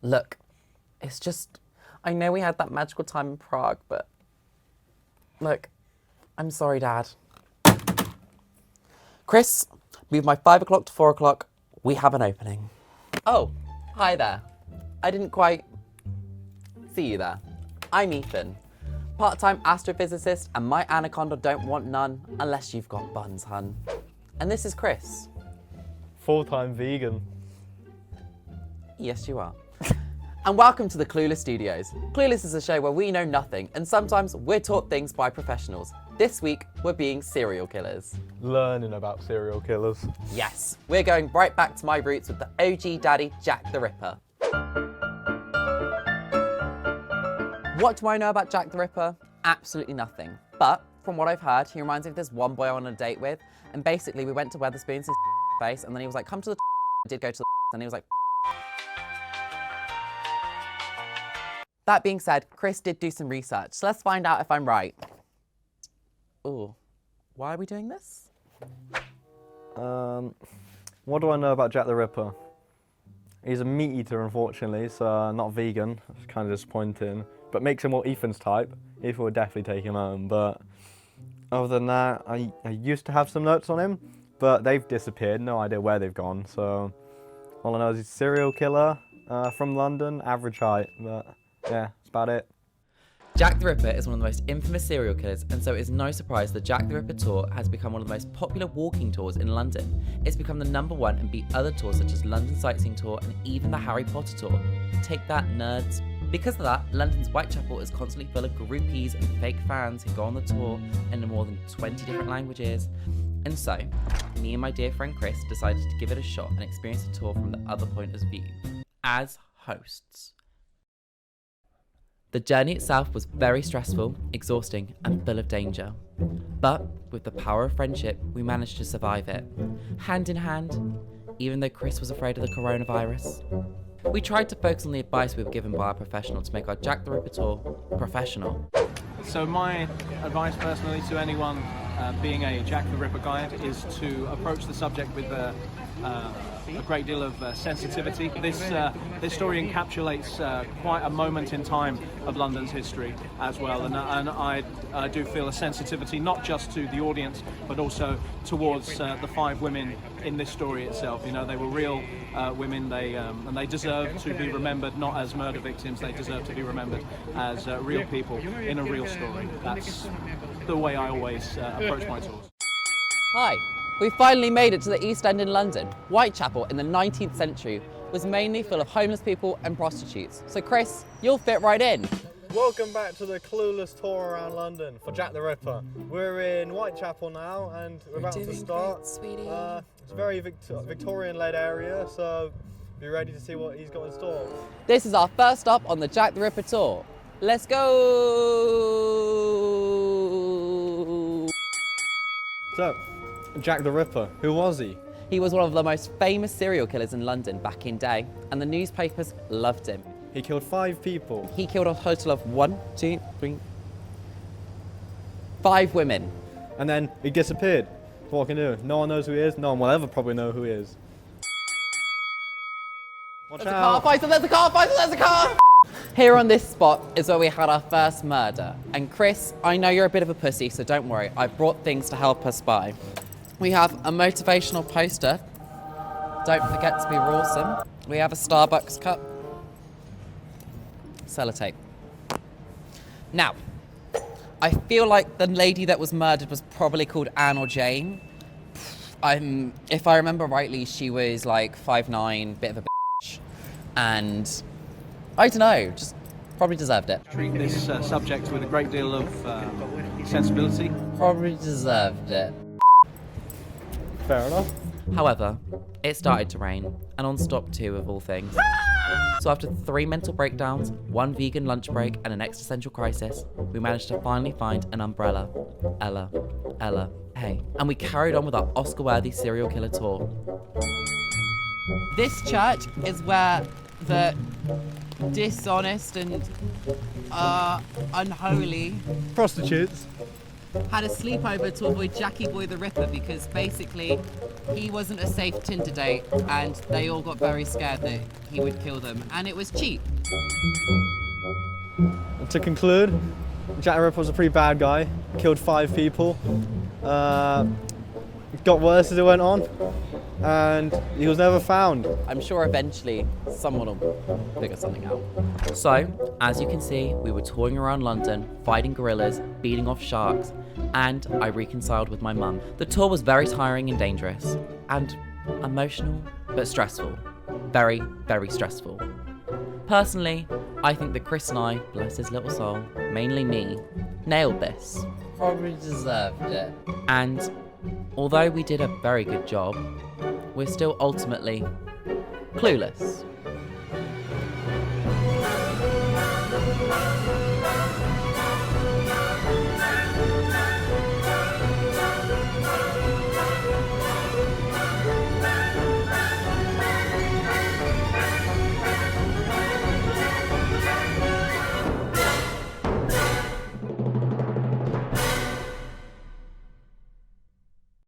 Look, it's just, I know we had that magical time in Prague, but look, I'm sorry, Dad. Chris, move my 5 o'clock to 4 o'clock. We have an opening. Oh, hi there. I didn't quite see you there. I'm Ethan, part-time astrophysicist, and my anaconda don't want none unless you've got buns, hun. And this is Chris. Full-time vegan. Yes, you are. And welcome to the Clueless Studios. Clueless is a show where we know nothing, and sometimes we're taught things by professionals. This week, we're being serial killers. Learning about serial killers. Yes, we're going right back to my roots with the OG daddy, Jack the Ripper. What do I know about Jack the Ripper? Absolutely nothing. But from what I've heard, he reminds me of this one boy I went on a date with, and basically we went to Wetherspoons, his face, and then he was like, come to the I did go to the and he was like, That being said, Chris did do some research, so let's find out if I'm right. Ooh, why are we doing this? What do I know about Jack the Ripper? He's a meat eater, unfortunately, so not vegan. It's kind of disappointing. But makes him more Ethan's type. Ethan would definitely take him home. But other than that, I used to have some notes on him, but they've disappeared. No idea where they've gone. So all I know is he's a serial killer from London, average height. But yeah, that's about it. Jack the Ripper is one of the most infamous serial killers, and so it is no surprise the Jack the Ripper tour has become one of the most popular walking tours in London. It's become the #1 and beat other tours such as London Sightseeing Tour and even the Harry Potter tour. Take that, nerds. Because of that, London's Whitechapel is constantly full of groupies and fake fans who go on the tour in more than 20 different languages. And so, me and my dear friend Chris decided to give it a shot and experience the tour from the other point of view, as hosts. The journey itself was very stressful, exhausting, and full of danger. But with the power of friendship, we managed to survive it, hand in hand, even though Chris was afraid of the coronavirus. We tried to focus on the advice we were given by our professional to make our Jack the Ripper tour professional. So my advice personally to anyone being a Jack the Ripper guide is to approach the subject with a great deal of sensitivity. This story encapsulates quite a moment in time of London's history as well, and I do feel a sensitivity not just to the audience but also towards the 5 women in this story itself. You know, they were real women, and they deserve to be remembered not as murder victims. They deserve to be remembered as real people in a real story. That's the way I always approach my tours. Hi, we finally made it to the East End in London. Whitechapel in the 19th century was mainly full of homeless people and prostitutes. So Chris, you'll fit right in. Welcome back to the Clueless tour around London for Jack the Ripper. We're in Whitechapel now and we're about to start. Great, sweetie. It's a very Victorian-led area, so be ready to see what he's got in store. This is our first stop on the Jack the Ripper tour. Let's go! So, Jack the Ripper, who was he? He was one of the most famous serial killers in London back in day, and the newspapers loved him. He killed 5 people. He killed a total of 5 women. And then he disappeared. What can you do? No one knows who he is. No one will ever probably know who he is. Watch There's a out. car, Faisal, there's a car, Faisal, there's a car! Here on this spot is where we had our first murder. And Chris, I know you're a bit of a pussy, so don't worry. I brought things to help us by. We have a motivational poster. Don't forget to be awesome. We have a Starbucks cup. Sellotape. Now, I feel like the lady that was murdered was probably called Anne or Jane. If I remember rightly, she was like 5'9", bit of a bitch. And I don't know, just probably deserved it. Treat this subject with a great deal of sensibility. Probably deserved it. Fair enough. However, it started to rain, and on stop 2 of all things. So after 3 mental breakdowns, 1 vegan lunch break, and an existential crisis, we managed to finally find an umbrella. Ella, hey. And we carried on with our Oscar-worthy serial killer tour. This church is where the dishonest and unholy Prostitutes. had a sleepover to avoid Jackie Boy the Ripper because basically he wasn't a safe Tinder date and they all got very scared that he would kill them, and it was cheap. To conclude, Jack the Ripper was a pretty bad guy, killed 5 people, it got worse as it went on, and he was never found. I'm sure eventually someone will figure something out. So, as you can see, we were touring around London, fighting gorillas, beating off sharks, and I reconciled with my mum. The tour was very tiring and dangerous, and emotional, but stressful. Very, very stressful. Personally, I think that Chris and I, bless his little soul, mainly me, nailed this. Probably deserved it. And although we did a very good job, we're still ultimately clueless.